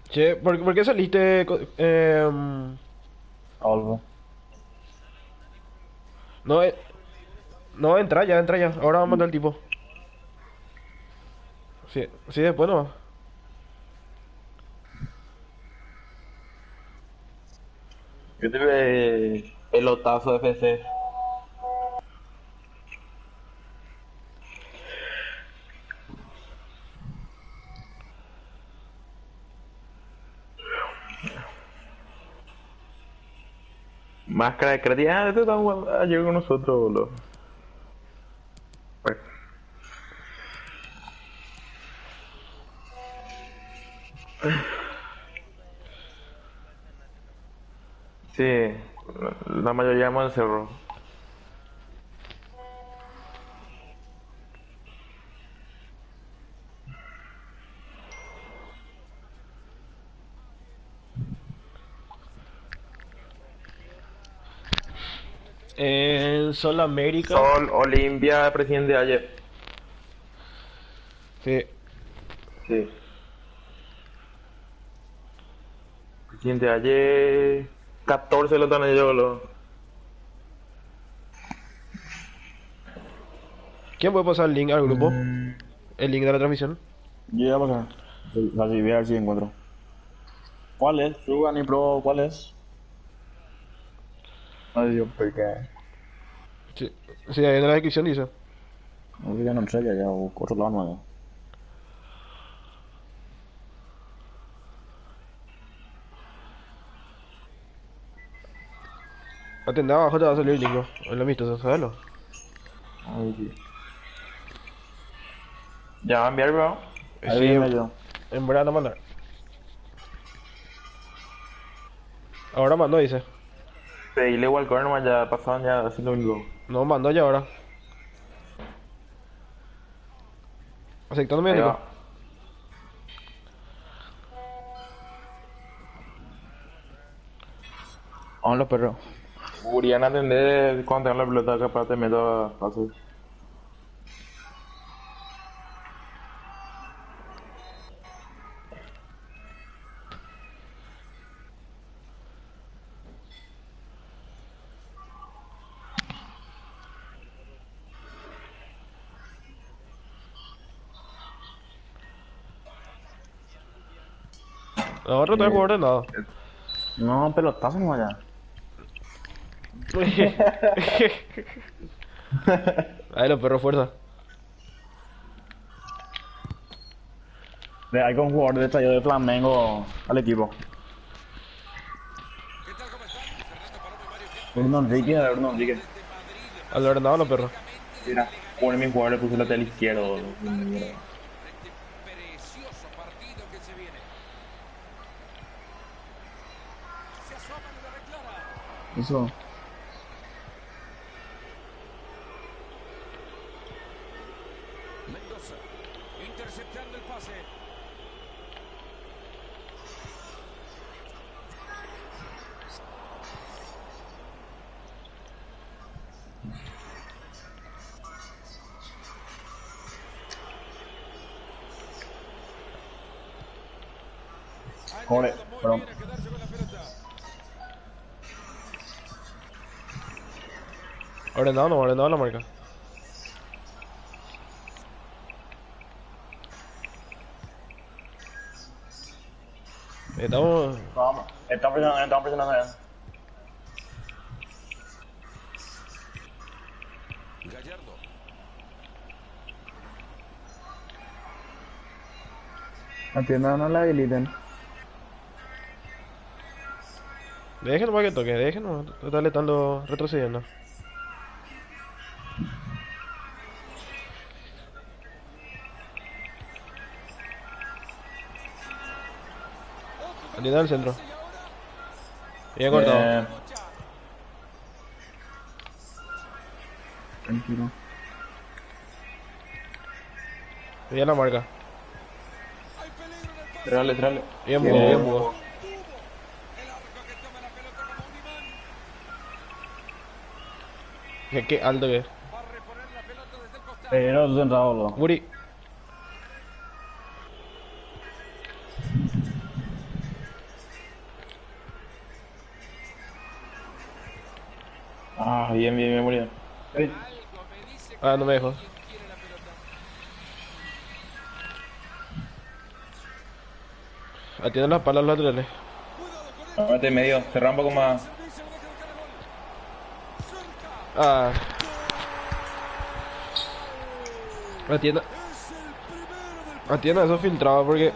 Che, por qué saliste? Algo. No, no, entra ya. Ahora va a mandar el tipo. Sí, sí, después no. Yo tuve pelotazo de FC. Máscara de creatividad. Ah, este está jugando ayer con nosotros, boludo. Pues, sí, la mayoría vamos al cerro. En Sol América. Sol, Olimpia, presidente ayer. Sí. Sí. Presidente ayer. 14 lo están ellos, boludo. ¿Quién puede pasar el link al grupo? El link de la transmisión. Yo ya pasar. Así, voy a ver si encuentro. ¿Cuál es? Sugan y Pro, ¿cuál es? Ay, Dios, ¿por qué? Sí, sí, ahí en la descripción dice. No, ya no sé, ya busco otro lado nuevo. Atendé abajo, te va a salir el link, ¿no? Lo he visto, ¿sabes? Ay, Dios. Ya va a enviar, bro. Ahí Sí, viene yo. en verdad no mandar. Ahora mandó, dice. Pedirle igual nomás, ya pasaban ya así lo único. No, mandó ya ahora. Aceptándome, Ahí Nico. va. Vamos los perros. Urián atender cuando tenga la pelota capaz te meto a pases. Ahora no hay Eh, jugador de nada. no, pelotazo no allá. Ahí los perros fuerza. Hay con un jugador de tallo de Flamengo al equipo. Bruno Enrique, Bruno Enrique. Al ordenado los perros. Mira, pone mi jugador le puse lateral izquierdo. Mierda. Eso. Joder, perdón. Ordenado no, ordenado la marca. Estamos. Vamos. Están presionando ya. La tienda no la habiliten. Dejen nomás que toque, dejen nomás. Total, estando retrocediendo. Atienda al centro. Bien cortado. Bien. Tranquilo. Bien la marca. Trale, trale. Bien Bugo, bien Bien. Bugo. Qué alto que es. Pero centrado, boludo. Muri. Ah, bien, bien, bien, Muriel. Kevin. Ah, no me dejó. Atienden las palas laterales. Mete medio, cerra un poco más. Ah, atienda. Atiendan esos filtrados porque.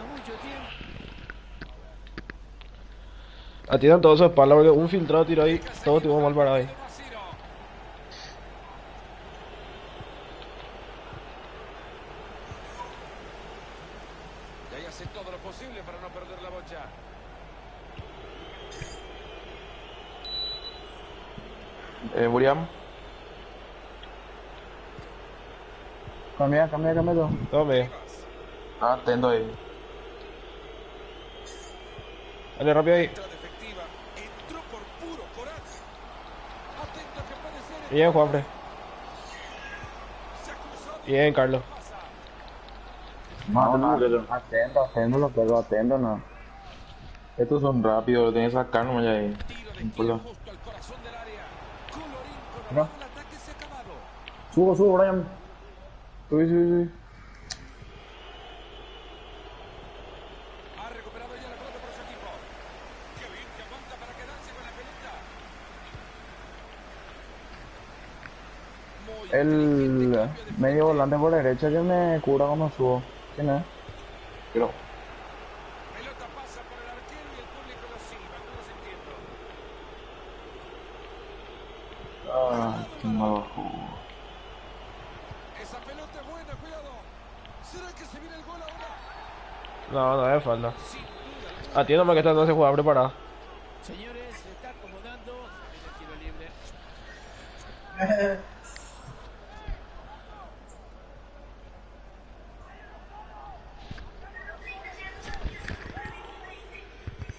Atiendan todos esos palas porque un filtrado tiro ahí. Todo tipo mal parado ahí. Y ahí hace todo lo posible para no perder la bocha. Muriam. Cambia todo. Tome. Ah, atento ahí. Dale rápido ahí. Entrada efectiva. Entró por puro coraje. Atento que puede ser. Bien, Juanfre. Se ha cruzado. Bien, Carlos. No, atento, lo pego, atento, no. Estos son rápidos, lo tienes que sacar nomás ya ahí. Tiro de No esquina importa. justo al corazón del área. Colorín Mira. colorado, el ataque se ha acabado. Subo, Brian. Sube. Ha recuperado ya la pelota para su equipo. Qué bien que aguanta para quedarse con la pelota. Muy inteligente El cambio de medio frente. volante por derecha que me cura cuando subo. ¿Quién es? Pero, Pelota pasa por el arquero y el público lo silba. No los entiendo. qué malo. Esa pelota es buena, cuidado. ¿Será que se viene el gol ahora? No, no es falta. Sin duda alguna. Atiéndame que esta no se juega preparada. Señores, se está acomodando en el tiro libre.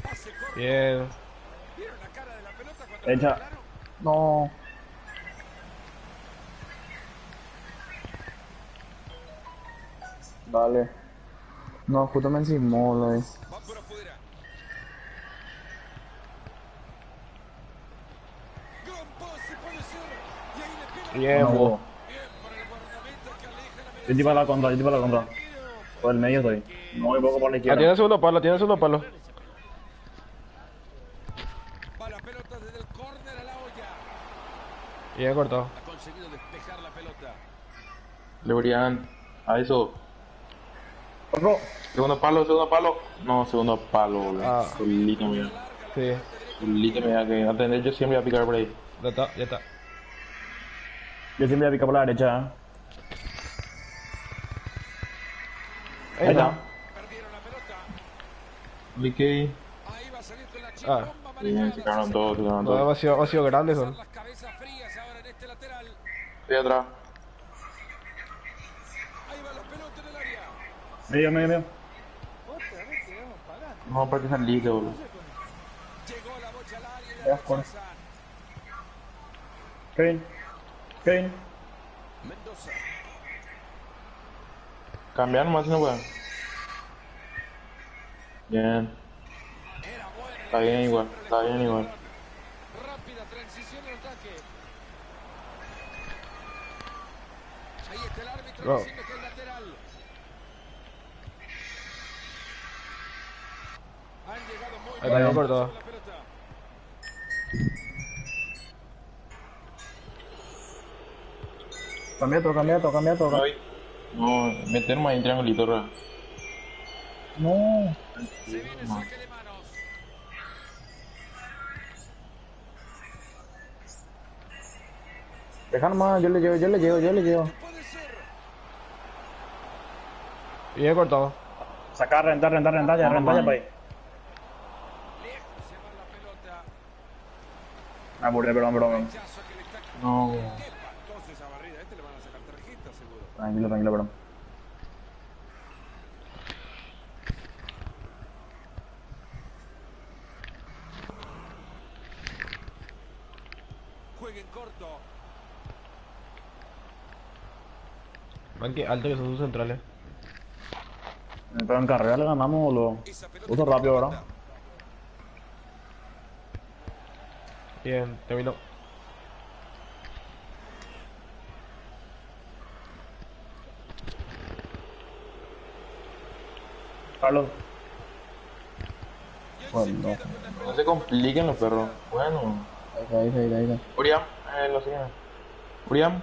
Pase corto. Bien. ¿Vieron la cara de la pelota cuando la Echa. regalaron? No. Dale. No, justo me encimó, lo es. Va por afuera. Gran pase puede ser. Y ahí le pega. Bien, No, jugó. Bien por el guardameta que aleja la Yo te iba a la contra. Por el medio estoy. No voy poco por la izquierda. Atiende segundo palo, atiende segundo palo. Va la pelota desde el córner a la olla. Bien cortado. Ha conseguido despejar la pelota. Le Muriam. A eso. Otro. Segundo palo. No, segundo palo, boludo. Ah. Solito, mira. Sí. Solito, mira, que atender yo siempre voy a picar por ahí. Ya está, ya está. Yo siempre voy a picar por la derecha. Ahí Ahí está. está. Perdieron la pelota. Cliqué. Ahí va a salir con la Ah. chimbomba Bien, manejada. se quedaron todos, se quedaron No, todos. demasiado grandes son. Las cabezas frías ahora en este lateral. Estoy atrás. Ahí va la pelota en el área. Medio. No, para que saliste, boludo. Llegó la bocha al área y Ya, la fuera. rechazan. Kevin. Mendoza. Cambiar nomás si no pueden. Bien. Era buena. Está bien igual, está bien igual. Rápida transición al ataque. Ahí está el árbitro No. diciendo que es lateral. Han llegado muy Ahí está, bien cortado. sobre la pelota. Cambia otro. Ay. No, meter más en triangulito, ¿verdad? No. Se viene el saque de manos. Deja nomás, yo le llevo. Puede ser. Bien cortado. Sacar, rentar ya para ahí. Lejos se va la pelota. Ah, perdón. Rechazo que le está. No. Qué espantosa esa barrida. A este le van a sacar tarjeta seguro. Tranquilo, perdón. Jueguen corto. Man, que alto que son sus centrales. Pero en carrera le ganamos, boludo. Esa pelota Uso que rápido, pelota. ¿verdad? Bien, terminó. Carlos. Y él Bueno, se no. queda con la No pelota. se compliquen los perros. Bueno. Ahí está. Uriam, lo siguiente. Uriam.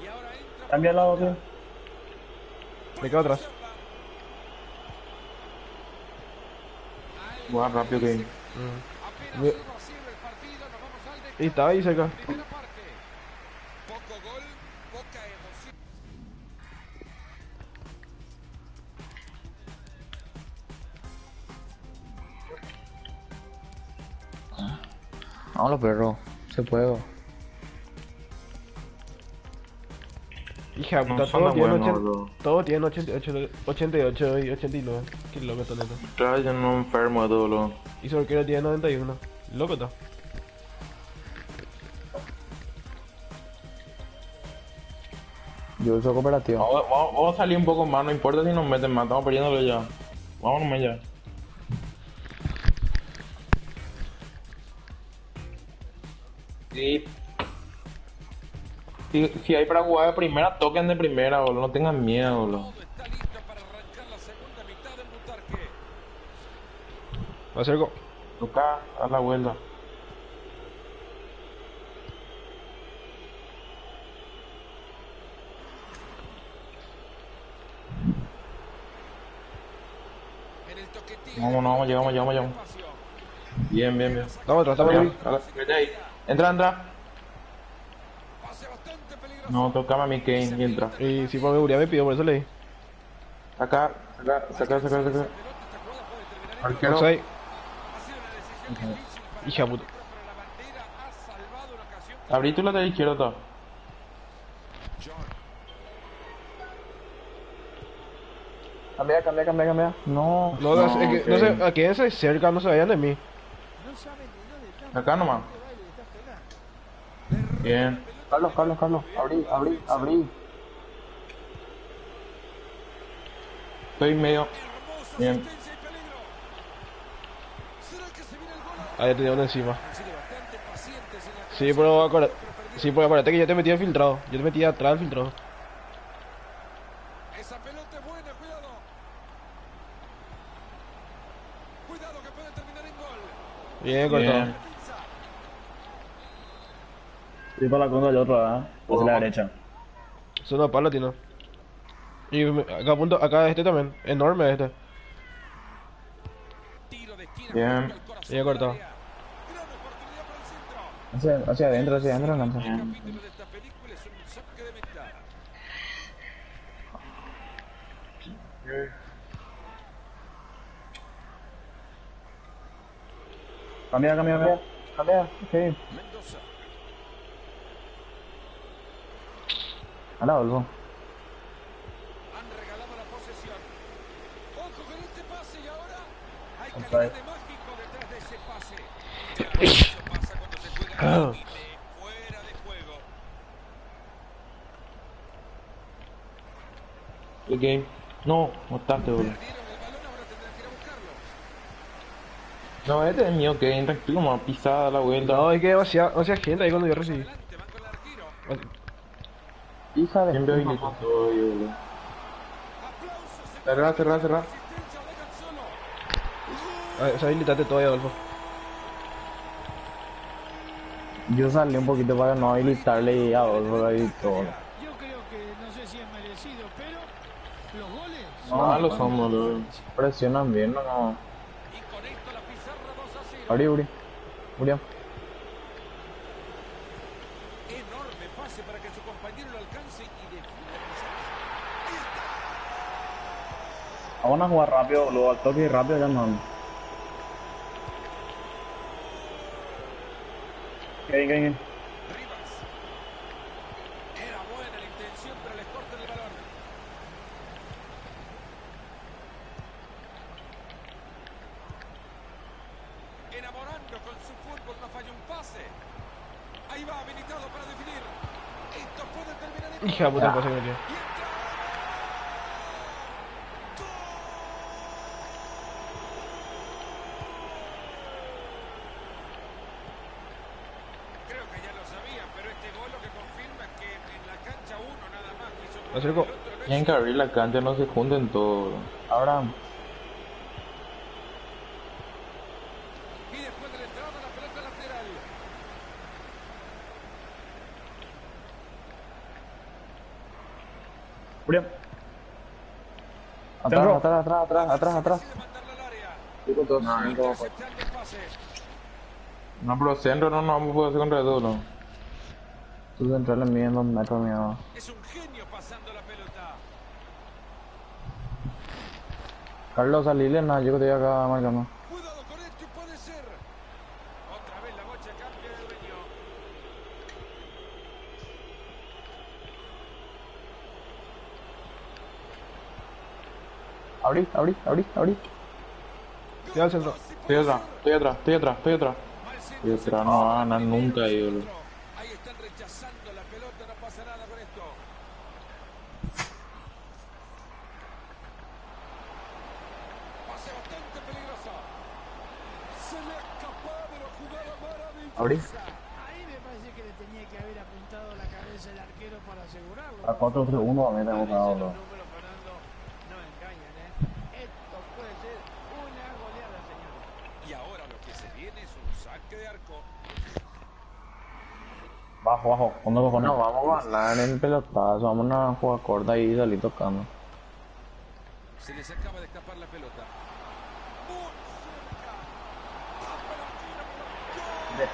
Y ahora entra Cambia el lado, tío. Me quedo atrás. Juega rápido que. Mm. apenas Me- 1-0 el partido, nos vamos al descanso. Y estaba ahí cerca. Primera parte. Poco gol, poca emoción. Vamos los perros. Se puede. Hija, No puta, son todos de tienen, buenos, bro. todos tienen 88 y 89. Qué loco está neto. Claro, yo no enfermo de todo lo. Y su arquero tiene 91. Loco está. Yo uso cooperativo. Vamos a salir un poco más, no importa si nos meten más, estamos perdiéndolo ya. Vámonos ya. Sí. Si hay para jugar de primera, toquen de primera, boludo. No tengan miedo, boludo. Todo está listo para arrancar la segunda mitad del Butarque. Me acerco. Toca, a la vuelta. En el toquetín. Vamos, llegamos. Espacio. Bien. Estamos atrás, estamos Ahí, atrás. vete ahí. Entra. Pase bastante peligroso. No, tocame a mi Kane y entra. Y si por mi Uriah me pidió, por eso leí. Saca. Esta jugada puede terminar en Arquero. Offside. Ha sido una decisión difícil para Hija el puta. árbitro, pero la bandera ha salvado una ocasión. Abrí tu lateral izquierdo, todo. Cambia. No. No, No, es que, ok. no sé, quédense cerca, no se vayan de mí. Acá nomás. Bien. Carlos. Abrí. Estoy medio. Hermosa Bien. asistencia y peligro. ¿Será que se viene el gol ahora? Ahí tenía uno encima. Han sido bastante pacientes en la Sí, pero acuérdate que yo te metí el filtrado. Yo te metí atrás del filtrado. Esa pelota es buena, cuidado. Cuidado que puede terminar en gol. Bien cortado. Bien. Defensa. Sí, para la conga del otro, ¿verdad? Hacia la derecha. Son dos palos, Tino. Y acá este también. Enorme este. Tiro de esquina. Bien. junto al corazón Bien cortado. del área. Gran oportunidad para el centro. Hacia adentro, lanza. El capítulo de esta película es un saque de meta. Cambia. Sí. Mendoza. Hala, Olvo. Han regalado la posesión. Ojo con este pase y ahora hay Offside. calidad de mágico detrás de ese pase. Eso pasa cuando se juega al límite, fuera de juego. El game. No, mataste, boludo. Perdieron el balón, ahora tendrán que ir a buscarlo. No, este es mío, Kane. Tranquilo, más pisada la vuelta. No, es que demasiada gente ahí cuando yo recibí. Adelante, van con el arquero. Hija de. Siempre habilitó todo, boludo. Aplausos. Cerrá. Asistencia, dejan solo. O sea, habilitate todavía, Adolfo. Yo salí un poquito para no habilitarle a Adolfo ahí todo. Yo creo que no sé si es merecido, pero los goles No, malos son, boludo. Presionan bien, no. Y con esto la pizarra 2-0. Abrí. Murió. Enorme pase para que su compañero lo alcance y defina quizás. Ahí está. Vamos a jugar rápido, luego al toque y rápido ya no. Kane. Rivas. Era buena la intención, pero les cortan el balón. Enamorando con su fútbol, no falla un pase. Ahí va, habilitado para definir. Esto puede terminar en Hija de puta, pase que metió. Y entra. Creo que ya lo sabían, pero este gol lo que confirma es que en la cancha uno nada más quiso Acerco. el otro no Tienen que abrir la cancha, no se junten todos. Abraham. Y después de la entrada, la pelota lateral. William. Atrás, Centro. atrás, atrás, atrás, atrás, atrás. Decide mandarla al área. No, Interceptando el pase. No, pero centro no nos vamos a poder hacer contra todo, ¿no? Tú centrales miden 2 metros, mío. Es un genio pasando la pelota. Carlos, salile, nada, yo que estoy acá marcando. Cuidado con esto, puede ser. Otra vez la bocha cambia de dueño. Abrí, abrí, abrí, abrí. Tira al centro. Estoy atrás, estoy atrás, estoy atrás, estoy atrás. Mal centro, Estoy atrás, no va a ganar nunca, ídolo. ahí están rechazando la pelota, no pasa nada con esto. Pase bastante peligroso. Se le ha escapado la jugada maravillosa. Abrí. Ahí me parece que le tenía que haber apuntado la cabeza el arquero para asegurarlo. A 4-3-1 a mí tengo que Los darlo. números, Fernando, no engañan, ¿eh? Esto puede ser una goleada, señores. Y ahora lo que se viene es un saque de arco. Bajo, bajo, cuando cojones. No, vamos a ganar en el pelotazo, vamos a jugar corta y salir tocando. Se les acaba de escapar la pelota. Muy cerca. Tapa la esquina por la-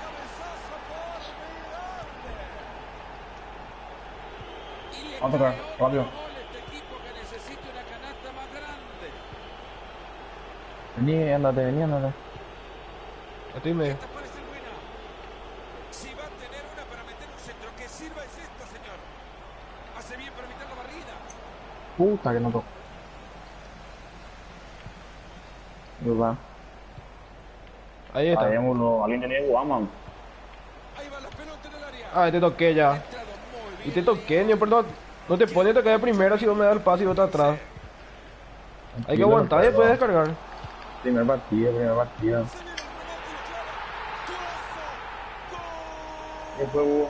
Cabezazo formidable. Y le Vamos a tocar, cae otro rápido. gol a este equipo que necesita una canasta más grande. Vení, andate. Estoy en medio. Esta parece buena. Si va a tener una para meter un centro, que sirva es esta, señor. Hace bien para evitar la barrida. Puta que no toco. Va. Ahí está. Alguien tenía Guaman. Ahí va la pelota en el área. Ah, te toqué ya. Entrado muy bien. Y te toqué, ni perdón. No te pones a tocar de primera si vos me das el pase y vos estás atrás. Hay que aguantar y después descargar. Primer partido. Se viene el remate y la clava. ¡Golazo! ¡Gol! ¿Qué fue, Hugo?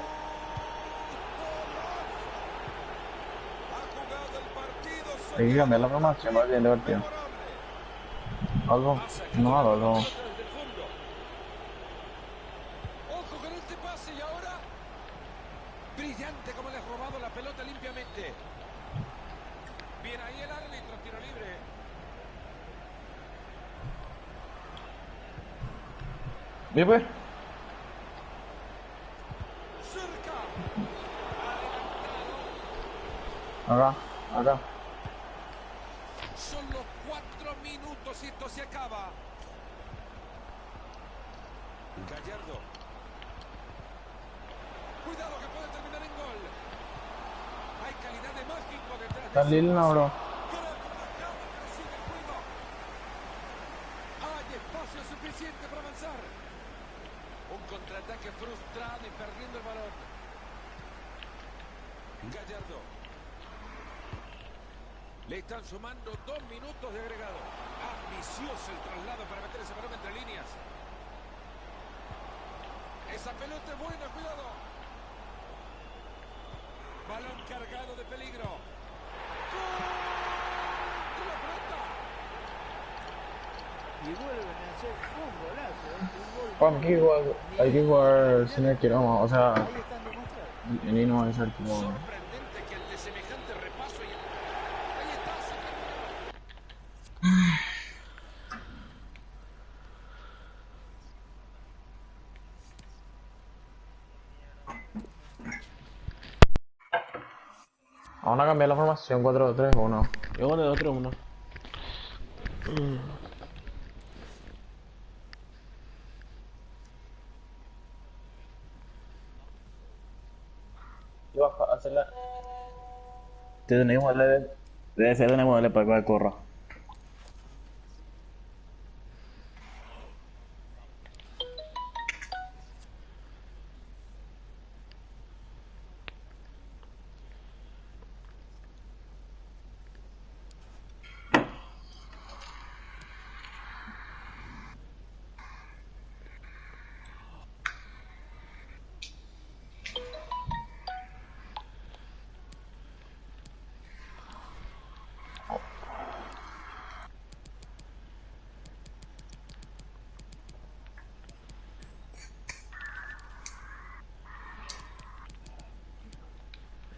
Ha jugado el partido. Hay que cambiar la formación para el siguiente partido. Algo. No, algo. Desde el fondo. Ojo con este pase y ahora. Brillante como le ha robado la pelota limpiamente. Bien ahí el árbitro, tiro libre. Bien, pues. Cerca. Adelantado. Acá. Son los 4 minutos y esto se acaba. Gallardo. Cuidado que puede terminar en gol. Hay calidad de mágico detrás de Salile, no, bro. Gran marcado que sigue el juego. Hay espacio suficiente para avanzar. Un contraataque frustrado y perdiendo el balón. Gallardo. Le están sumando 2 minutos de agregado. Ambicioso el traslado para meter ese balón entre líneas. Esa pelota es buena, cuidado. Balón cargado de peligro. ¡Gol! ¡Con la pelota! Y vuelven a hacer un golazo, ¿eh? Un gol. Hay que jugar sin arquero, o sea, Ahí están demostrando. ni no es arquero. Sorprendente que ante semejante repaso y... Ahí está, señor. Vamos a cambiar la formación 4-3-1. Yo gané 2-3-1. Hacerla. Tenemos el DF, tenemos el para que corra.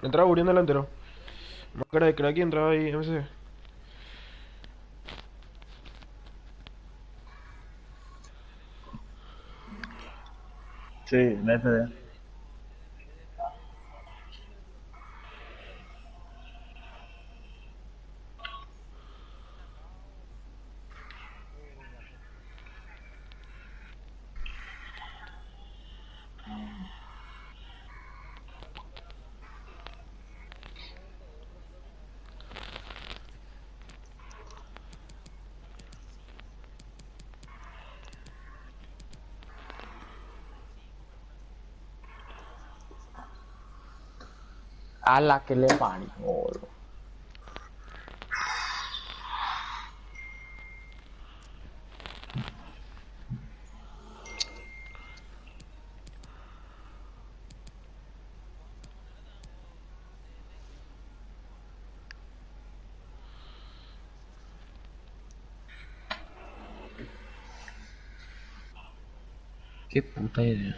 Entraba Urián delantero. Máscara de crack y entraba ahí MC. Sí, en SD. A la que le parió, boludo. Qué puta idea.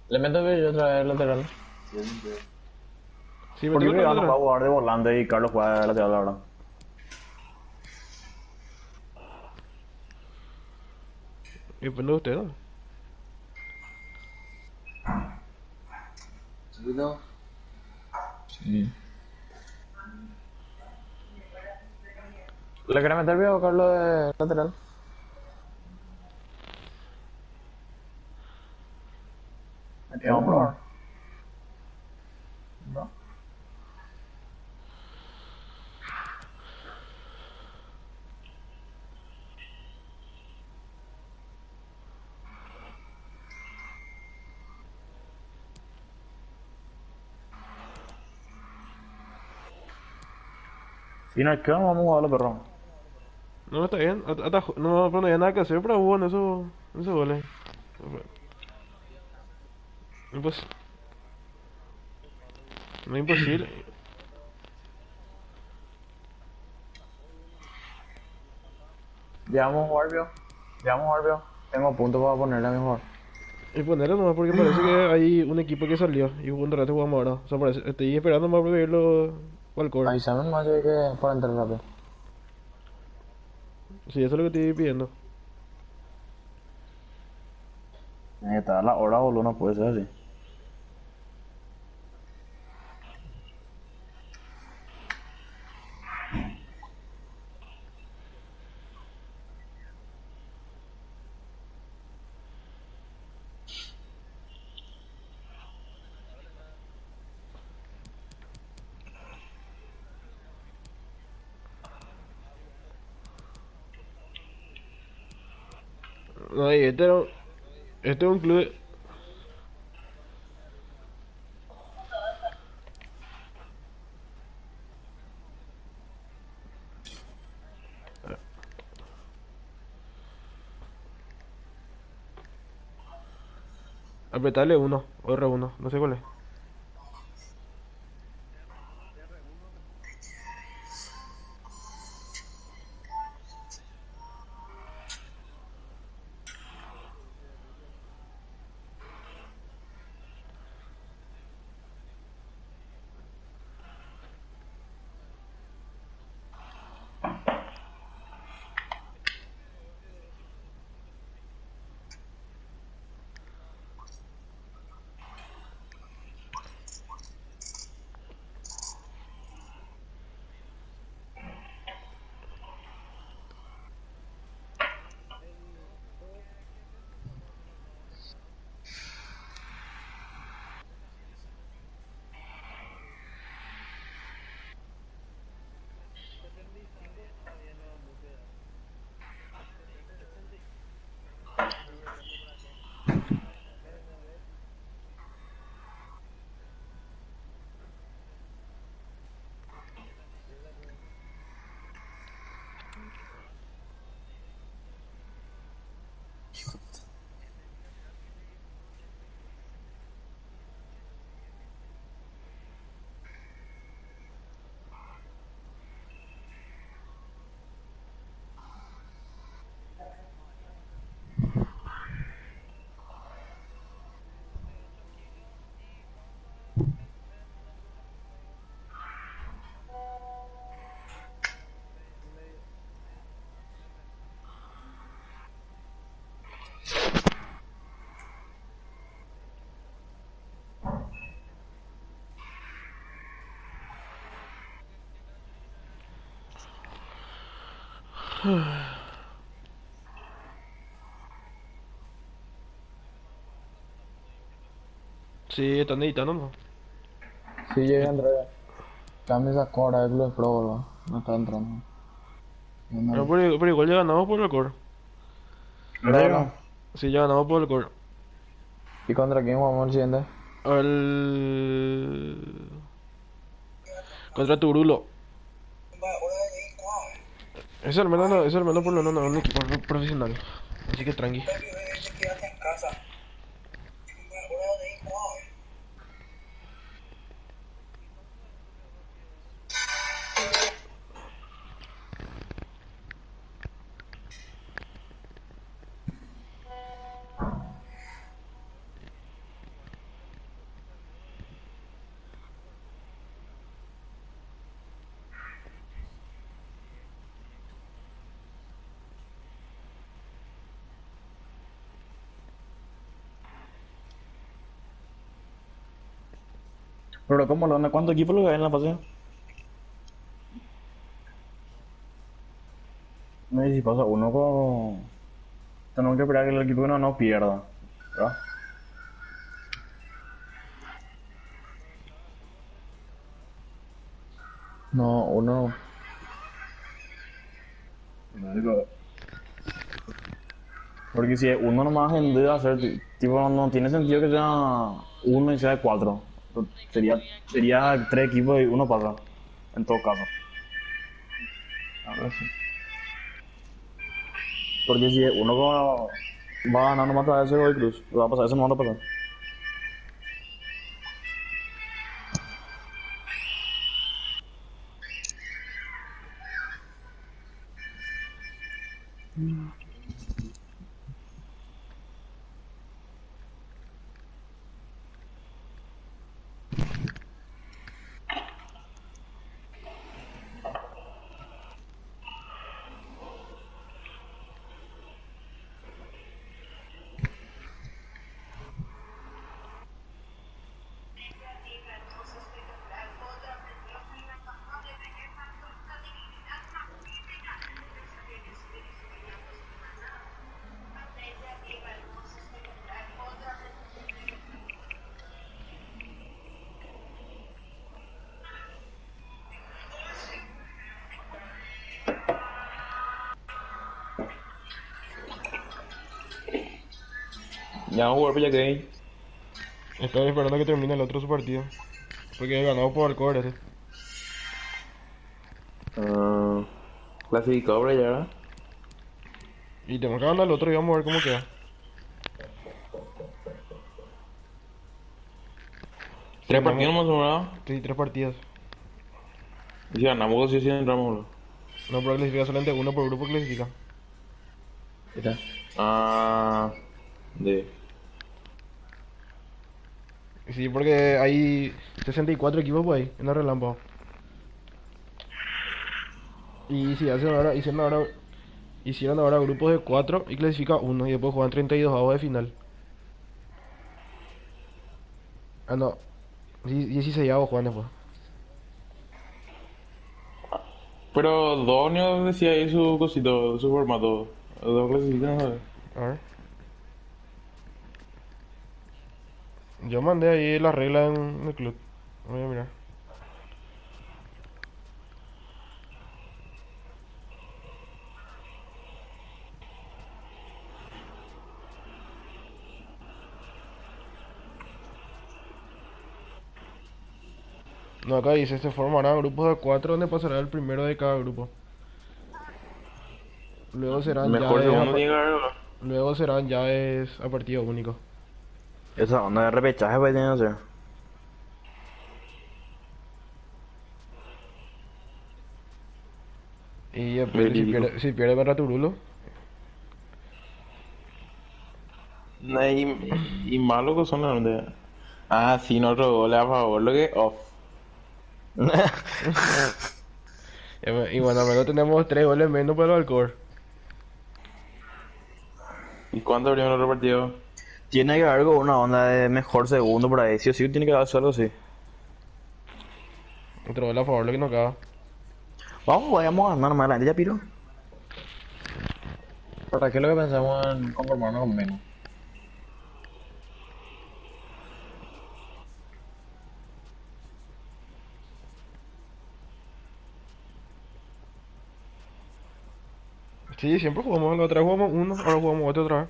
Le meto yo otra vez lateral. Sí, me ¿Por qué toca Iván no va a atrás. jugar de volante y Carlos juega de lateral ahora? Y depende de usted, ¿no? Sí. ¿Le querés meter bien o Carlos de lateral? Vamos a probar. ¿No? Si no es que no vamos a jugar a los perros. No, está bien. No, pero no hay nada que hacer, pero bueno, eso vale. Pues, no es imposible. Ya vamos a jugar, vio. Ya vamos a jugar, vio. Tengo puntos para ponerle a mi jugador. Y ponerlo nomás porque parece que hay un equipo que salió y un rato jugamos ahora. O sea, estoy esperando más para verlo al core. Avísame más de que para entrar rápido. Sí, eso es lo que estoy pidiendo. Está la hora, boludo, no puede ser así. No, y este es un club. Apretarle uno o R1, no sé cuál es. Sí, están editando, ¿no? Sí, llega a entrar. Cambia esa cora de Club Pro, bro. No está entrando. Pero, pero igual ya ganamos por el core. ¿En serio? Sí, ya ganamos por el core. ¿Y contra quién jugamos el siguiente? Al... Contra Turulo. Ese al menos, ese al menos por lo menos no es un equipo profesional. Así que tranqui. Pero ¿cómo lo ¿cuántos equipos lo hay en la fase? No sé si pasa uno con... Tenemos que esperar que el equipo no pierda, ¿verdad? No, uno. Porque si uno nomás en debe hacer, tipo, no tiene sentido que sea uno y sea de cuatro. Sería tres equipos y uno pasa, en todo caso. Ahora sí. Porque si uno va a ganar nomás a ese Godoy Cruz, lo va a pasar, eso no va a pasar. Ya vamos a jugar Pilla Game. Estoy esperando que termine el otro su partido. Porque ganamos por el core ese. Clasificado para allá, ¿verdad? Y tenemos que ganar el otro y vamos a ver cómo queda. Tres partidos más o menos. Sí, 3 partidos. Y si ganamos, sí, sí entramos, bro. No, pero clasifica solamente uno por grupo clasifica. Ah, de. Sí, porque hay 64 equipos por ahí, en el relámpago. Y si hacen ahora, hicieron ahora grupos de 4 y clasifica uno y después juegan 32 avos de final. Ah, no. 16 avos juegan después. Pero Donio decía ahí su cosito, su formato. Dos clasifican, ¿sabes? A ver. Yo mandé ahí la regla en el club. Voy a mirar. No, acá dice, se formarán grupos de 4 donde pasará el primero de cada grupo. Luego serán Mejor llaves segundo tiene que haber. luego serán llaves a partido único. Esa onda de repechaje va a tener que hacer. Y depende Verídico. si pierde contra Turulo. Y malo que son realmente. Ah, sí, no goles a favor, lo que off. Y bueno, al menos tenemos 3 goles menos para el Alcor. ¿Y cuánto habría en otro partido? Tiene que haber algo, una onda de mejor segundo por ahí. Sí o sí tiene que darse algo así. Otro gol a favor, lo que no acaba. Vamos a ganar más adelante, ya piro. ¿Para qué es lo que pensamos en conformarnos con menos? Sí, siempre jugamos. La otra vez jugamos uno, ahora jugamos otro otra vez.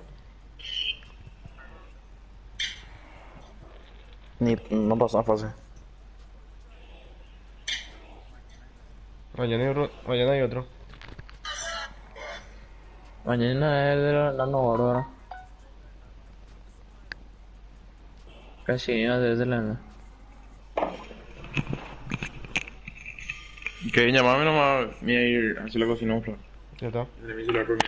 Ni, no pasa fase. Mañana hay otro. Mañana es de la Bárbara. Casi desde la... Que llamame nomás, me voy a ir a hacer la cocina, Flor. Ya está. De mi celular conmigo.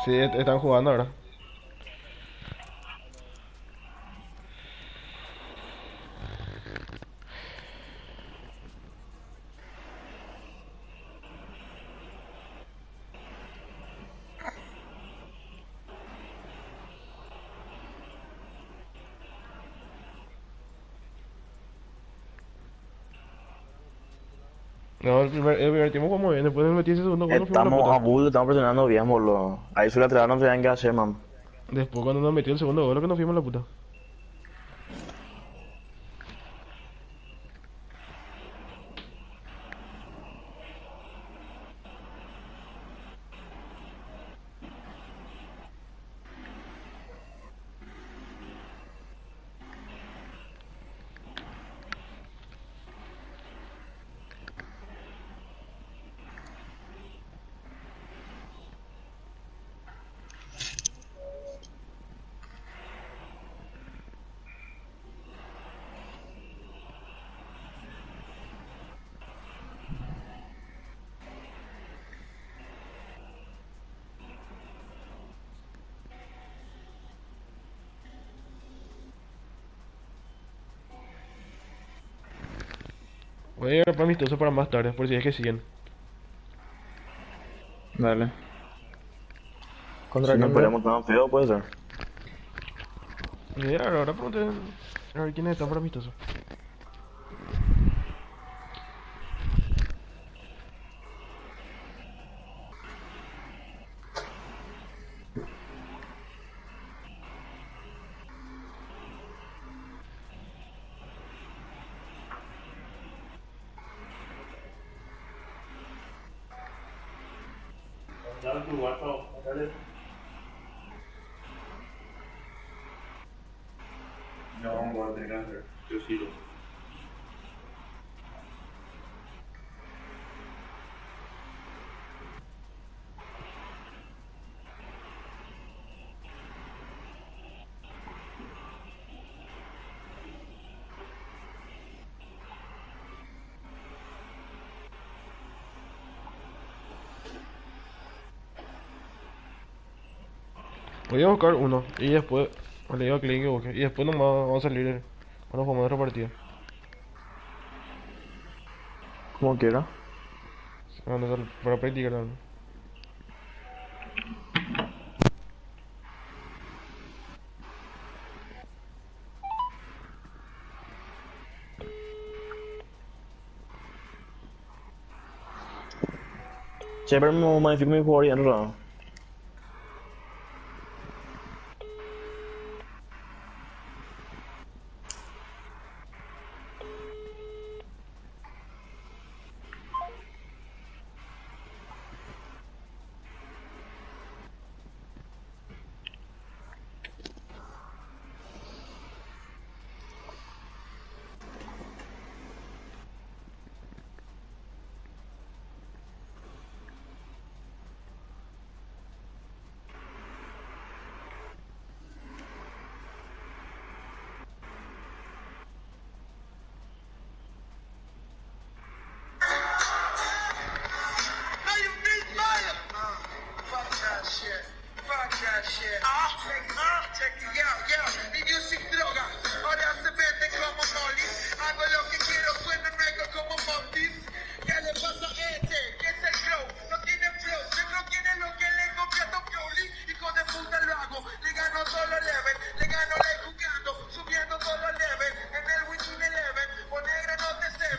Sí, están jugando ahora. No, el primer tiempo jugamos bien. Después de meter ese segundo gol nos fuimos a la Estamos a puta. bull, estamos presionando bien, boludo. Ahí su lateral no sabían qué hacer, man. Después cuando nos metió el segundo gol, lo que nos fuimos a la puta. Voy a llegar para amistoso para más tarde, por si es que siguen. Dale. ¿Contra Si no quién ve? peleamos tan feo, puede ser. Y ahora pregunté a ver quiénes están para amistoso. No, vamos a tener que hacer. Yo sigo. Voy a buscar uno y después le digo a Clay que busque. Y después nomás vamos a salir cuando jugamos otra partida. Como quiera. Para practicar también. Che, pero me modifico mi jugador y entro.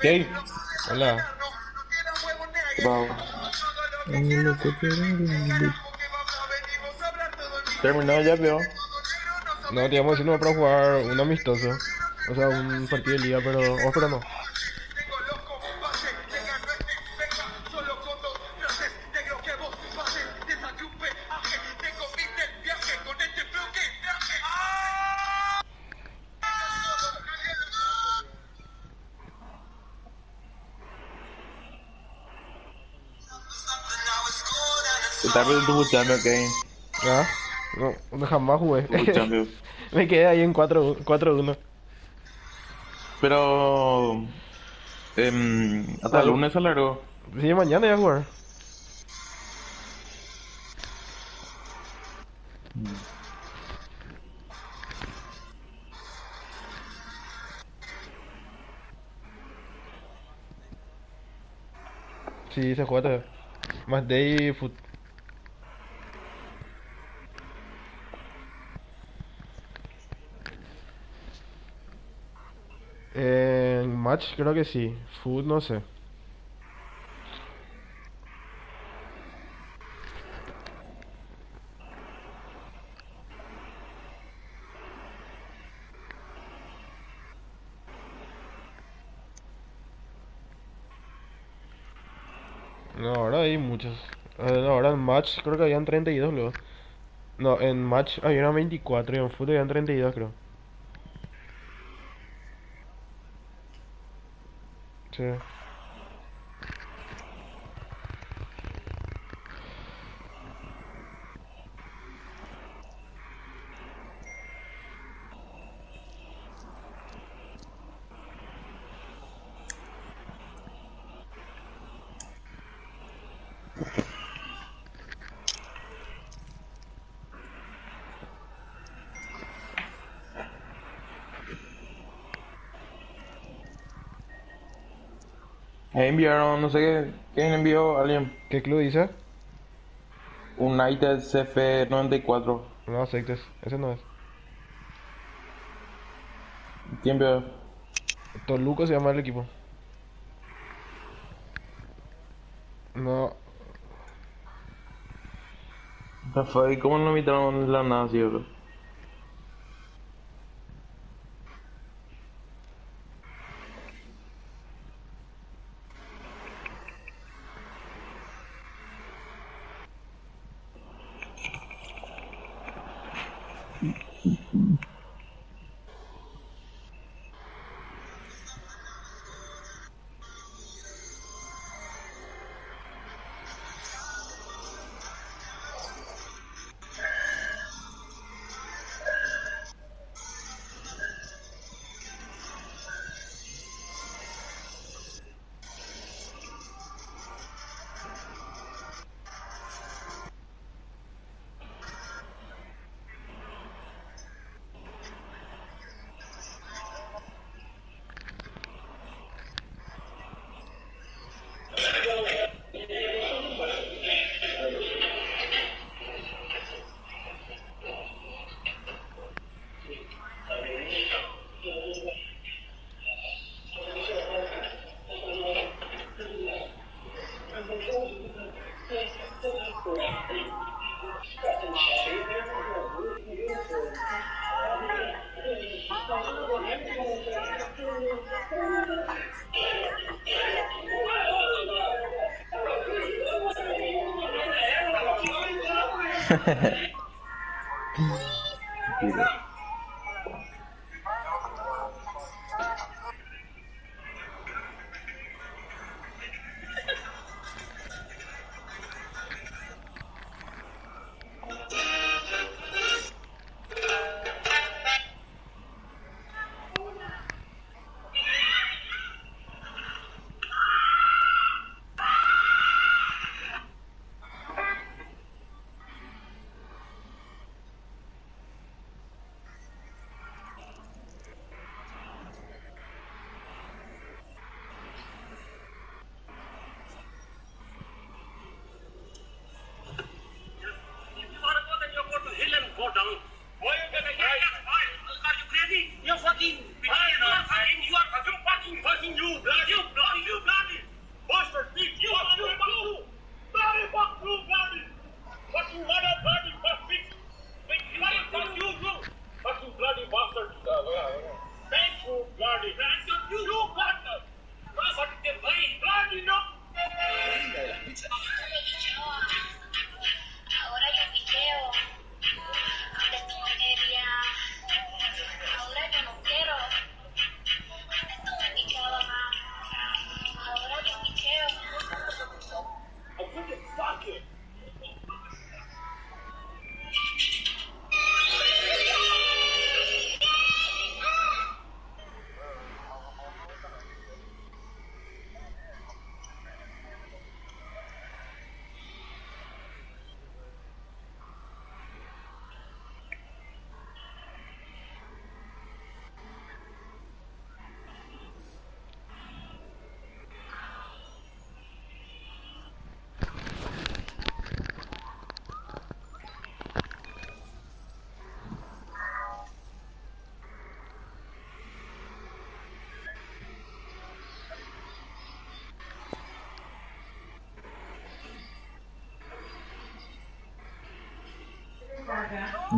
¿Qué? Hola. Wow. Terminó ya, veo. No, te íbamos a decir no para jugar un amistoso. O sea, un partido de liga, pero... Oh, pero no. Está bien tu champion, ok. Ah, no, no, jamás jugué. Tu champion. Me quedé ahí en 4-1. Pero. Hasta el Claro. lunes se alargó. Sí, mañana voy a jugar. Sí, se juega todavía. Más day foot. En match creo que sí. Foot no sé. No, ahora hay muchos. No, ahora en match creo que habían 32 luego. No, en match habían 24 y en foot habían 32 creo. Sí. Enviaron, no sé qué. ¿Quién envió? Alguien. ¿Qué club dice? United CF94. No, Sectes. Ese no es. ¿Quién envió? Toluco se llama el equipo. No, Rafael, ¿cómo no invitaron la nada, sí, bro?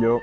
Yo.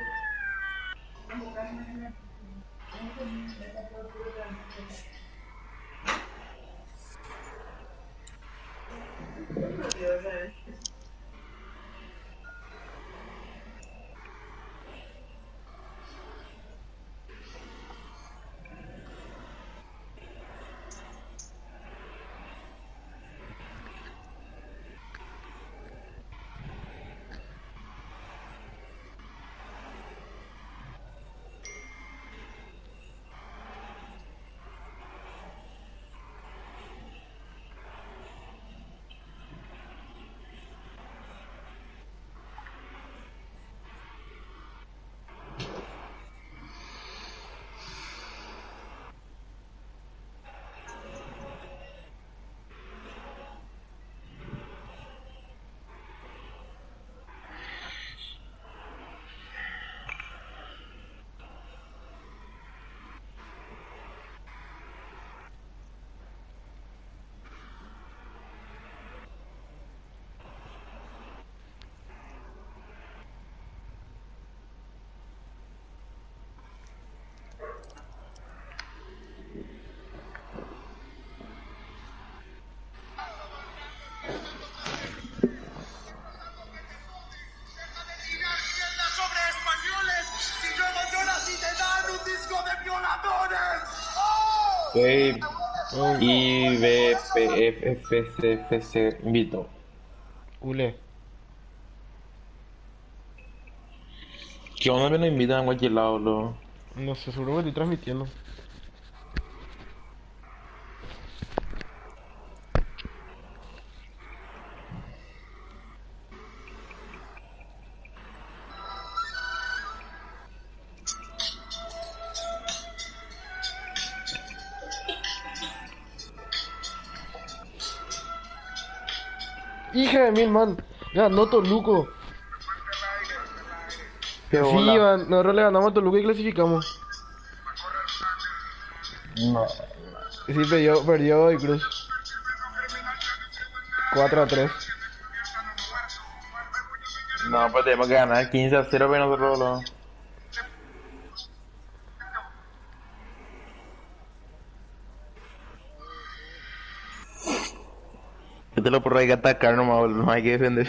Sobre españoles, si luego lloras y te dan un disco de violadores. ¡Oh! Hey, Oh, IBPFFC invito. ule. ¿Qué onda me lo invitan a cualquier lado, boludo? No sé, seguro que estoy transmitiendo. Hija de mil, man. Ganó Toluco. ¿Qué Sí, bola? man. Nosotros le ganamos a Toluca y clasificamos. No. Sí, perdió Godoy Cruz. 4-3. No, pues tenemos que ganar 15-0 pero nosotros, boludo. Este lo por hay que atacar nomás, boludo. No hay que defender.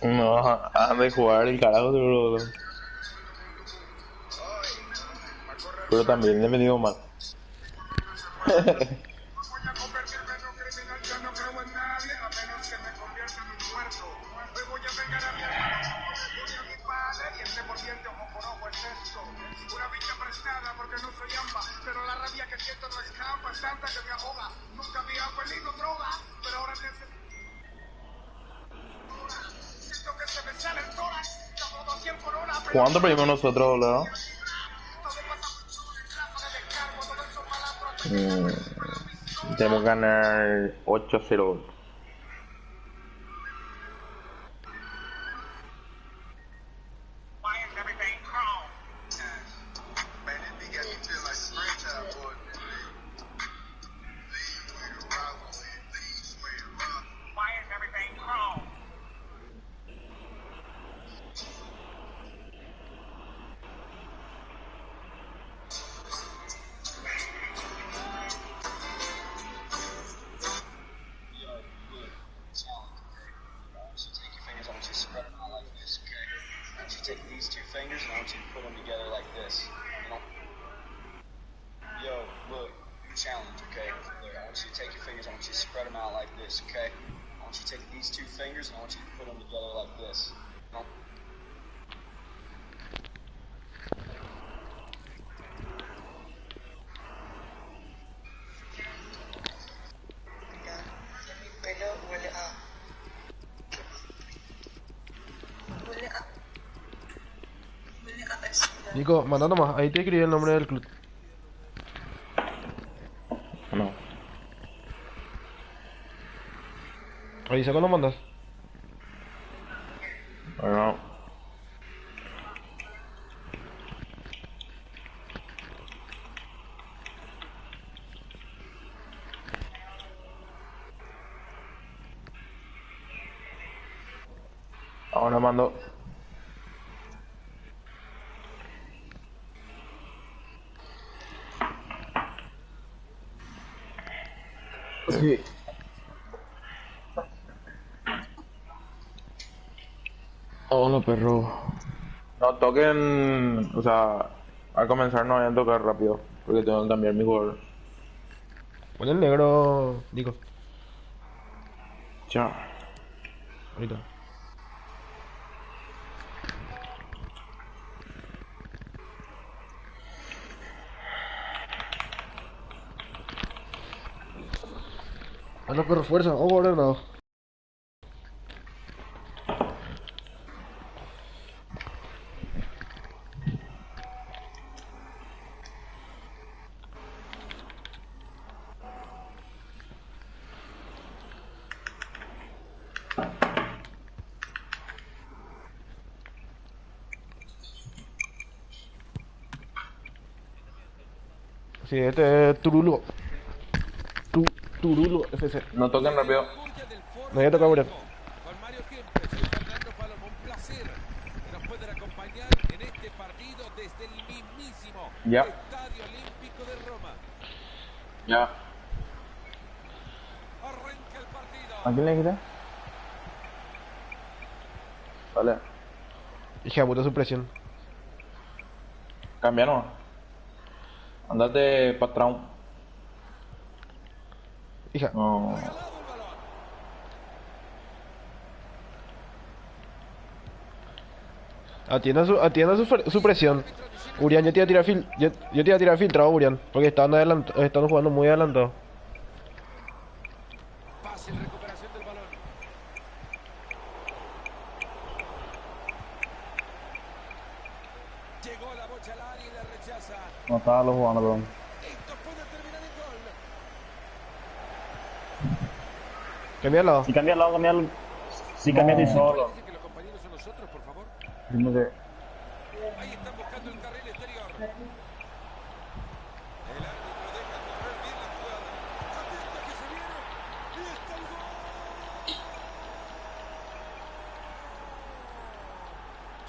No, han de jugar el carajo, seguro, boludo. Pero también le he venido mal. Voy a convertirme en un criminal, yo no creo en nadie, a menos que me convierta en un muerto. Hoy voy a vengar a mi hermano, voy a mi padre, y el 100% ojo por ojo es esto. Una bicha prestada porque no soy amba, pero la rabia que siento no escapa, es tanta que me ahoga. Nunca había aprendido droga, pero ahora necesito que se me sale el tórax, todo 100 por hora, pero ¿Cuánto perdimos nosotros, boludo? todo pasa por de descargo, todo eso malandro. Tenemos que ganar 8-0. Why is everything chrome? Man, this thing got me feeling like springtime, boy. Why is everything chrome? Take these two fingers and I want you to put them together like this. Yo, look, challenge, okay? Look, I want you to take your fingers, I want you to spread them out like this, okay? I want you to take these two fingers and I want you to put them together like this. Nico, manda nomás. Ahí te escribí el nombre del club. No. Avisa cuando mandas. Bueno, ahora mando. Sí. Hola, perro. No toquen, o sea, al comenzar no vayan a tocar rápido, porque tengo que cambiar mi jugador. Pon el negro, Nico. Chao. Ahorita. Hola, perro, fuerza. Vamos a volver lado. Sí, este es Turulo. Turulo FC. No toquen rápido. No, ya toca Burian. Con Mario Kempes y Fernando Palomo, un placer que nos puedan acompañar en este partido desde el mismísimo Ya. Estadio Olímpico de Roma. Ya. Arranca el partido. ¿A quién le dijiste? Vale. Hija de puta su presión. Cambiaron. Andate para atrás. Hija. No. Regalado el balón. Atienda su presión. Urián, yo te iba a tirar yo te iba a tirar filtrado, Urián. Porque están jugando muy adelantado. Fácil recuperación del balón. Llegó la bocha al área y la rechaza. No estaba lo jugando, perdón. Esto puede terminar en gol. Cambia al lado. Si cambia al lado, cambia al... Si cambia tú solo. Dice que los compañeros son nosotros, por favor. Dime que... Ahí están buscando el carril exterior. El árbitro deja correr bien la jugada. Atenta que se viene. Y está el gol.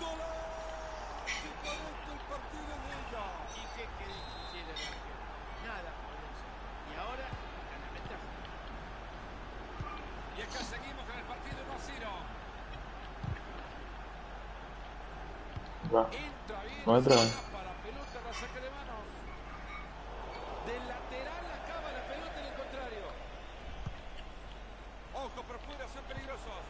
Golazo. Y con esto el partido es de ella. ¿Y qué querés que hiciera el arquero? Nada, Lorenzo. Y ahora están a ventaja. Y acá seguimos con el partido 1-0. Va. Entra bien. No entra. Para la pelota, la saca de manos. Del lateral acaba la pelota en el contrario. Ojo, por fuera son peligrosos.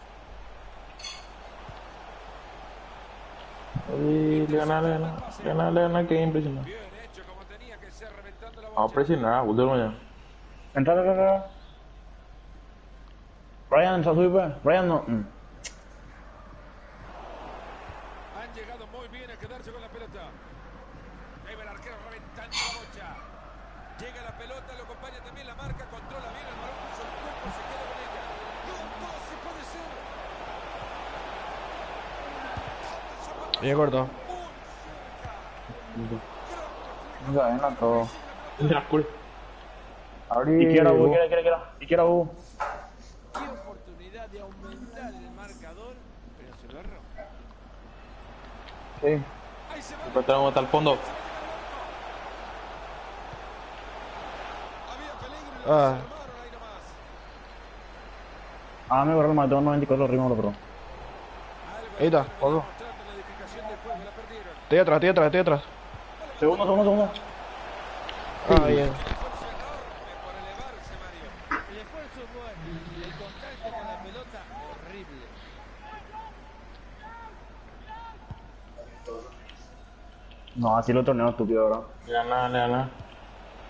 Y gana, que impresionante. Bien hecho, como tenía que ser, reventando la Vamos a bocha. presionar, último ya. Entra. Brian, entra, sube. Brian, no. Han llegado muy bien a quedarse con la pelota. Ahí va el arquero reventando la bocha. Llega la pelota, lo acompaña también la marca, controla bien el balón, puso el cuerpo, se queda con ella. ¡No, pase puede ser! Ya cortado. Ya, ven a todo. Mira, cool. Abrí. Izquierda, izquierda, Qué oportunidad de aumentar el marcador, pero se lo erró. Sí. Ahí se va. Después tenemos hasta el fondo. Había peligro y Ah. lo desarmaron ahí nomás. Ah, me borró el matón 94 ritmo, pero. Algo Ahí está, bueno Pablo. mostrando en la edificación del juego, la perdieron. Estoy atrás. Segundo. Ah, bien. Un esfuerzo enorme por elevarse, Mario. El esfuerzo es bueno, el contacto con la pelota horrible. No, así lo torneo estúpido, ¿verdad? Gana.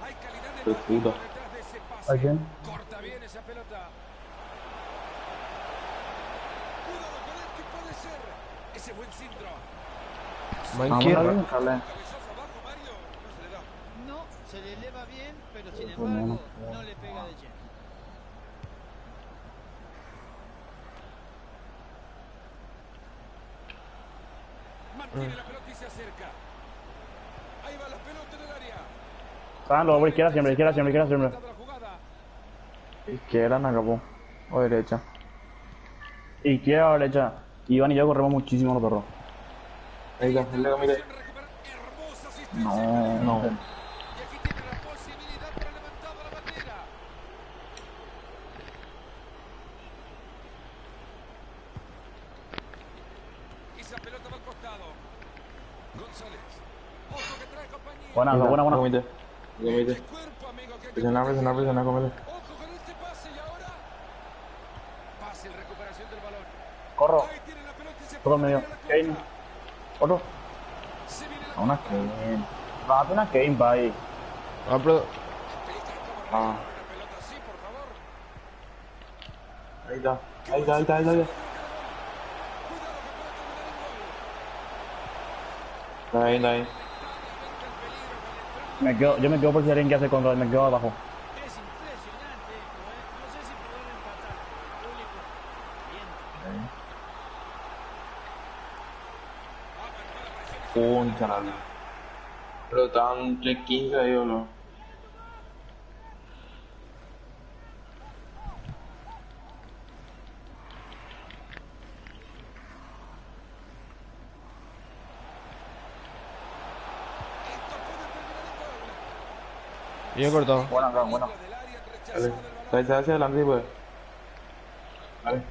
Hay calidad de Qué marca puta. detrás de ese pase. ¿A quién? Corta bien esa pelota. Cuidado con él, que puede ser. Ese buen centro. Manquera. Cabezazo abajo, Mario. No se le da. No, se le eleva bien, pero sin embargo no le pega de lleno. tiene la pelota y se acerca. Ahí va la pelota en el área. Sácalo, por izquierda siempre, izquierda siempre, izquierda siempre. Dando la jugada. Izquierda, Nakapo. O derecha. Izquierda o derecha. Iván y yo corremos muchísimo los perros. Ahí está, mire. Recupera hermosa asistencia. No. Y aquí tiene la posibilidad para levantar la bandera. Y esa pelota va al costado. González. Ojo que trae compañía. Buena, buena. Comite. Este cuerpo, amigo, que hay que Presiona, comite. Ojo con este pase y ahora. Pase en recuperación del balón. Corro. Ahí tiene la pelota y se Todo medio. prepara la Kane. contra. Otro. Se viene la A una contra. Kane. Bájate una Kane, pa' ahí. Ah, pero... Una pelota así, por favor. Ahí está. Cuidado que puede terminar en gol. Ahí. Yo me quedo por si alguien que hace control, me quedo abajo. Es impresionante esto, ¿eh? No sé si podrán empatar. Público. Bien. Puncha, pero estaban 3-15 ahí, o no. Bien cortado. Buena. Del área rechazado Dale. el balón. Trae hacia adelante, pues. Vale.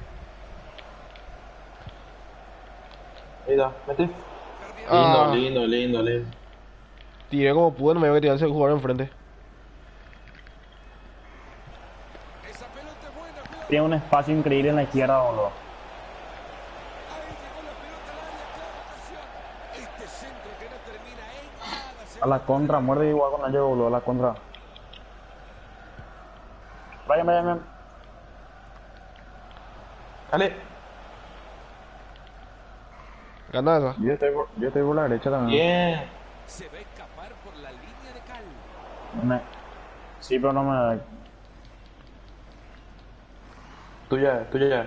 Ahí está, mete. Ah. Lindo. Tiré como pude, no me iba a tirar ese jugador enfrente. Esa pelota es buena, cuidado. Tiene un espacio increíble en la izquierda, boludo. Ahí llegó la pelota al área, clara ocasión. Este centro que no termina en nada. Se A la contra, muerde igual con la llevo, boludo, a la contra. Vayan. Dale. Gana esa. Yo estoy por la derecha también. Bien. Se va a escapar por la línea de cal. Sí, pero no me... Tuya. Juega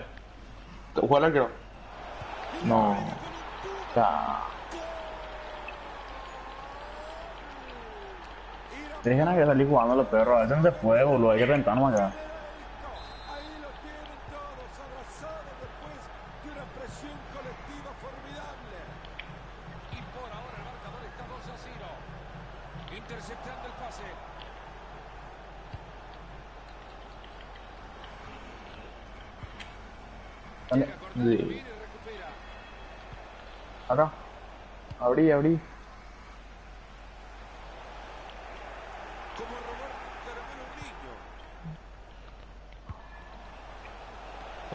al arquero. No. Ya. Tienes ganas de salir jugando los perros, a veces no se puede, boludo, hay que rentarnos acá. Ahí lo tienen todos abrazados después de una presión colectiva formidable. Y por ahora el marcador está 2-0. Interceptando el pase. Dale. Llega cortando bien y recupera. Acá. Abrí. Como robar un caramelo a un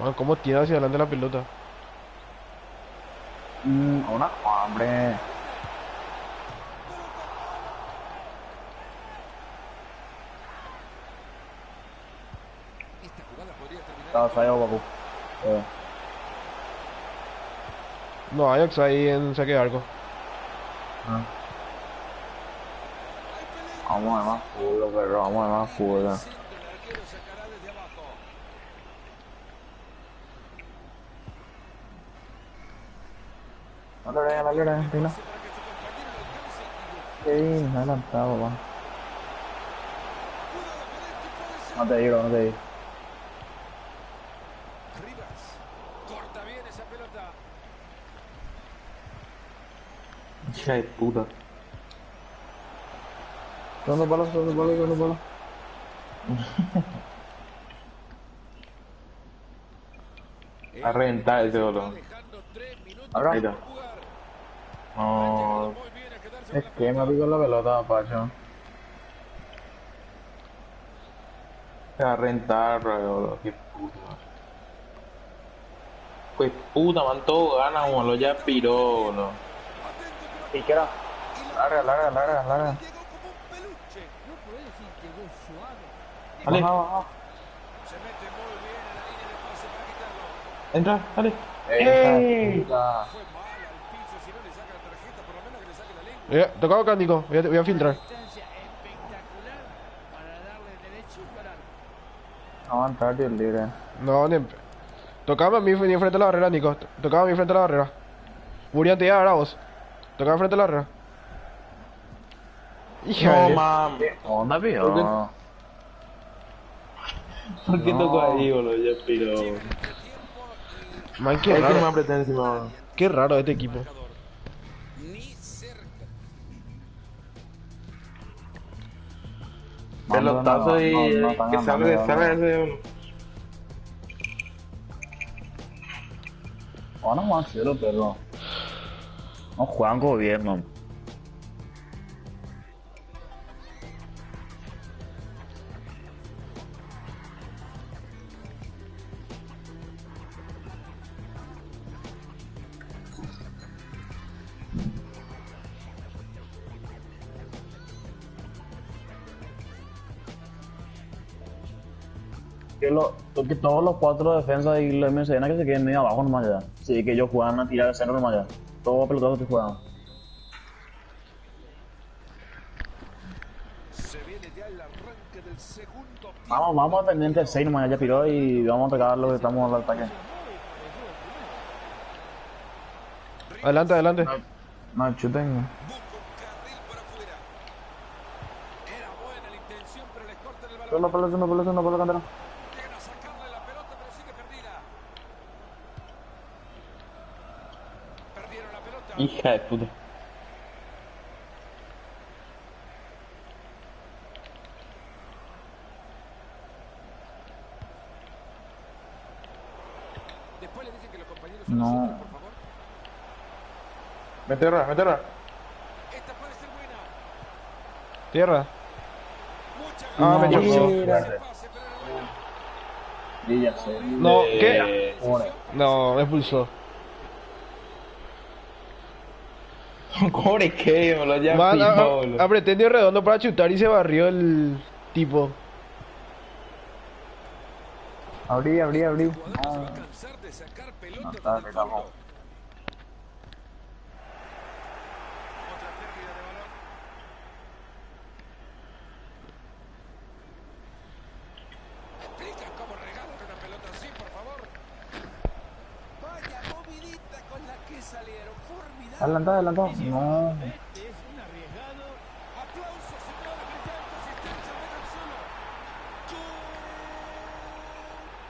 niño. Ah, cómo tira hacia adelante la pelota. Hombre. Esta jugada podría terminar. Estaba salido, papu. No, Ajax ahí en saque de arco. Vamos a ver más fútbol, perro, vamos a ver más fútbol. El centro, el arquero sacará desde abajo. Dale, Pina. Pase para que su compañero lo alcance y lo- Sí, adelantado, va. Cuidado con esto, puede ser. No te digo. Rivas. Corta bien esa pelota. Hija de puta. Segundo palo. A reventar ese Está boludo. dejando 3 minutos Ahora. Ahí está. por jugar. No. Muy bien a quedarse con Es la que me pelota. picó la pelota, Pacho. Se va a rentar, boludo. Qué puta. Pues puta, man, todo gana, boludo. Ya piró, boludo. ¿Y qué era? Larga. Llegó como un peluche. No podés decir que llegó suave. Dale. Baja. Se mete muy bien en la línea de pase para quitarlo. Entra, dale. ¡Ey! Fue mal al piso. Si no le saca la tarjeta, por lo menos que le saque la lengua. Tocado acá, Nico. Voy a filtrar. Distancia espectacular para darle derechito al arco. Vamos a entrar, tío, libre. No, tocaba a mí ni frente a la barrera, Nico. Tocaba a mí frente a la barrera. Burian te iba a dar a vos. Toca enfrente de la red. Hija No, de... mam. Onda, pío. ¿Por qué tocó ahí, boludo? Ya, pero... Man, qué Es que no me raro. apreté encima. Qué raro este equipo. Ni cerca. Pelotazo y no están que ganando, salga no. ese... Ahora no más cero, perro. No juegan gobierno. Que todos los 4 defensas y la MSN que se queden medio abajo nomás ya. Sí, que ellos juegan a tirar el centro nomás ya. Todos pelotazos que juegan. Se viene ya el arranque del segundo tiempo. Vamos pendiente del 6 nomás ya piró y vamos a pegar lo que estamos al ataque. Adelante, adelante. No, chuten. Busca un carril por afuera. Era buena la intención, pero les cortan el balón. Solo cantera. Llegan a sacarle la pelota, pero sigue perdida. Perdieron la pelota. Hija de puta. Después le dicen que los compañeros son No. nosotros, por favor. Meterra. Esta puede ser buena. Tierra. Mucha Ah, me gana. chocó. Ese pase, pero era buena. Sí, ya sé. No, ¿qué? Pobre. No, me expulsó. Cobre que, boludo, ya Man, pilló, boludo. apreté en redondo para chutar y se barrió el tipo. Abrí. El jugador no se va a cansar de sacar pelotas está, desde el estamos. fondo. Otra pérdida de balón. ¿Explican cómo regalan una pelota así, por favor? Vaya movidita con la que salieron. Formidable. Adelantado. No. Este es un arriesgado. Aplausos, señores, gritando, asistencia, vengan solo.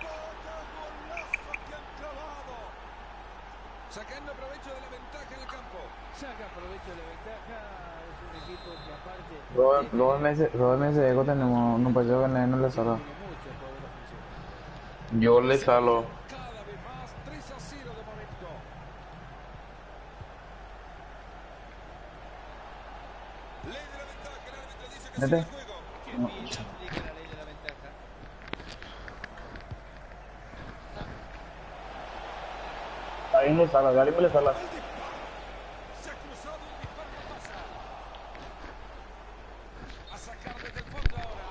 ¡Vaya golazo que han clavado! Sacando provecho de la ventaja en el campo. Saca provecho de la ventaja. Es un equipo que aparte Robert MS Ego tenemos un partido que no le salga. tiene mucho poder ofensivo. Yo le salo. Cada vez más, 3-0 de momento. Ley de la ventaja, el árbitro dice que Vete. sigue el juego. Que bien aplica la ley de la ventaja. Ahí le salga, Gali le salga. Se ha cruzado un disparo, no pasa. A sacar desde el fondo ahora.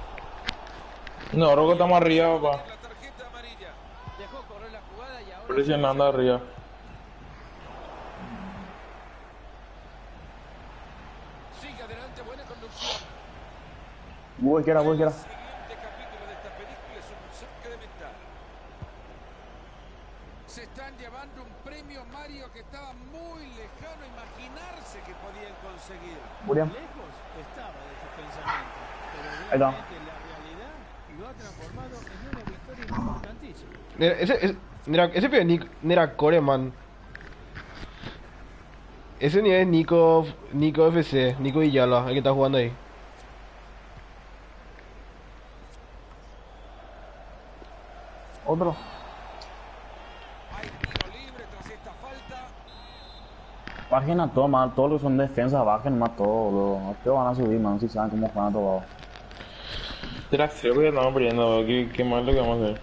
No, Rocco estamos arriba, papá. La tarjeta amarilla. Dejó correr la jugada y ahora Presionando arriba. Sigue adelante, buena conducción. Cualquiera. El siguiente capítulo de esta película es un saque de meta. Se están llevando un premio, Mario, que estaba muy lejano a imaginarse que podían conseguir. Murió. lejos estaba de sus pensamientos. Pero Ahí está. realmente la realidad lo ha transformado en una victoria importantísima. Ese pibe no era core, man. Ese ni es Nico FC, Nico Villala, el que está jugando ahí. Otro. Hay tiro libre tras esta falta. Bajen a todo, man. Todos los que son defensas, bajen más todo, boludo. Ustedes van a subir, man. Si saben cómo juegan todos. Trasero que estamos perdiendo, boludo. ¿Qué más lo que vamos a hacer?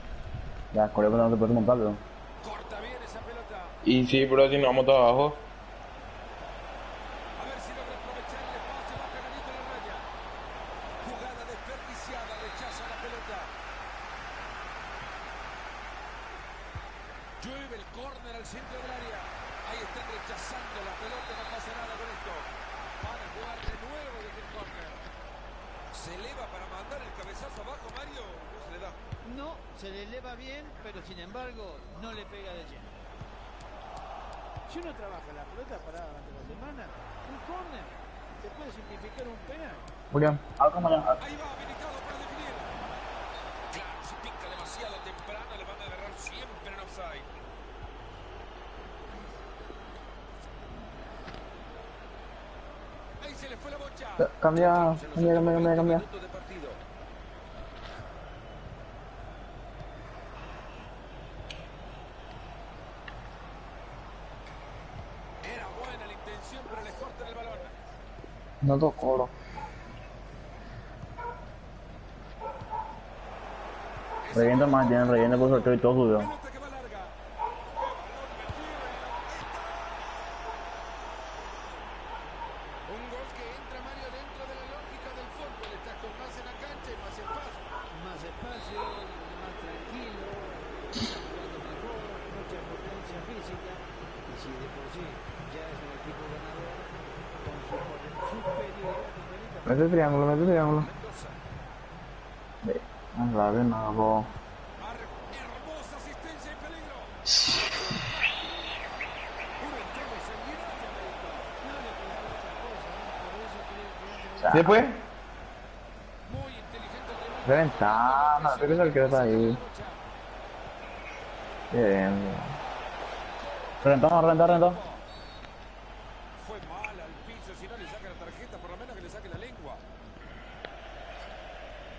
Ya, Corea no te puedes montar, bro. Corta bien esa pelota. Y sí, pero si nos vamos todos abajo. A ver si logra aprovechar el espacio. Va pegadito a la raya. Jugada desperdiciada. Rechaza la pelota. Llueve el córner al centro del área. Ahí están rechazando la pelota. No pasa nada con esto. Van a jugar de nuevo desde el córner. Se eleva para mandar el cabezazo abajo, Mario. No se le da. No, se le eleva bien, pero sin embargo no le pega de lleno. Si uno trabaja la pelota parada durante la semana, un córner te puede significar un penal. Julián, algo mañana. Ahí va, habilitado para definir. Claro, si pica demasiado temprano le van a agarrar siempre en offside. Ahí se le fue la bocha. Cambia, Se nos acabó 20 cambia. minutos de partido. Era buena la intención, pero le cortan el balón. No tocó, bro. Revienta más, tienen revienta por sorteo y todo subió. Pelota que va larga. Un gol que entra, Mario, dentro de la lógica del fútbol. Estás con más en la cancha y más espacio. Más espacio, más tranquilo, jugando mejor, mucha potencia física. Y si de por sí ya es un equipo ganador, con su superioridad numérica. Mete triángulo, mete triángulo. Mendoza. No grave, no, bro. Hermosa asistencia y peligro. Una entrada sanguinaria, América. No le quedaba otra cosa, ¿no? Por eso creo que entra Después, Muy inteligente el remate. reventana, creo que se quedó ahí. Bien. Reventamos. Fue mal al piso. Si no le saca la tarjeta, por lo menos que le saque la lengua.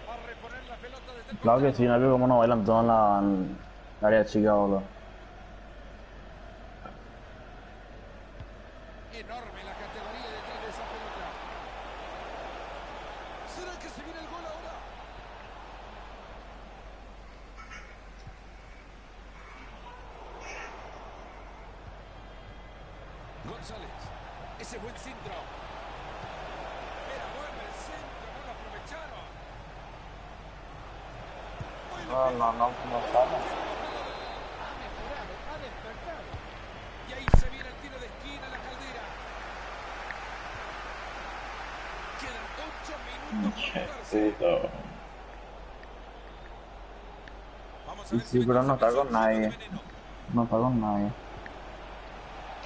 Va a reponer la pelota desde el Claro que sí, no veo cómo no bailan todos en la área chica, boludo. Enorme la categoría detrás de esa pelota. ¿Será que se viene el gol ahora? González. Ese buen centro. Era bueno el centro, no lo aprovecharon. No sale. ha mejorado, ha despertado. Y ahí se viene el tiro de esquina, la Caldera. Quedan 8 minutos por jugarse. Vamos a ver Sí, si pero Mendoza no está con consigue nadie. el veneno. No está con nadie.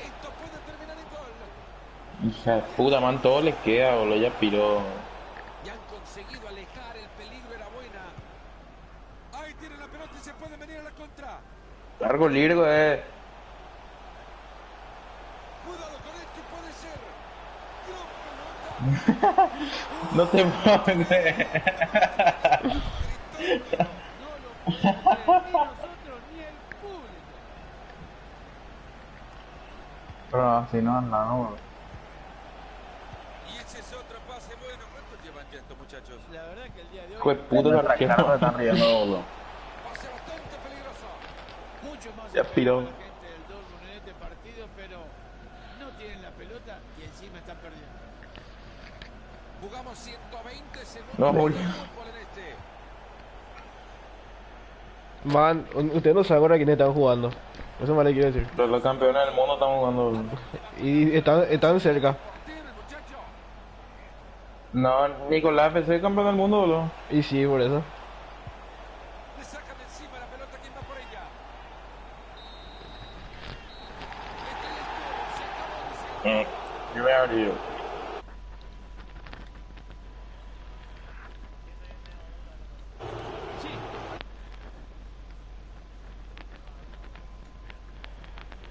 Esto puede terminar en gol. Hija de puta, man, todo le queda, boludo. Ya piró. Y han conseguido alejar, el peligro era buena. Ahí tiene la pelota y se puede venir a la contra. Largo Lirgo, Cuidado con esto, puede ser. Gran pelota. No te pongas. No lo pueden creer ni nosotros ni el público. Pero así no anda, no. Y ese es otro pase bueno. ¿Cuántos llevan ya estos muchachos? La verdad que el día de hoy Hijo de puta, el arquero. Están riendo, boludo. Pase bastante peligroso. mucho más Ya piró. la gente del Dortmund en este partido, pero no tienen la pelota y encima están perdiendo. Jugamos 120 segundos No, de Julio. fútbol en este. Man, ustedes no saben ahora quiénes están jugando. Eso más le quiero decir. Pero los campeones del mundo están jugando. Y están cerca. Tiene el muchacho. No, Nicolás FC es campeón del mundo, boludo. Y sí, por eso. Le sacan de encima la pelota. ¿Quién va por ella? Este es el gol. Se acabó, dice. Yo me abrí.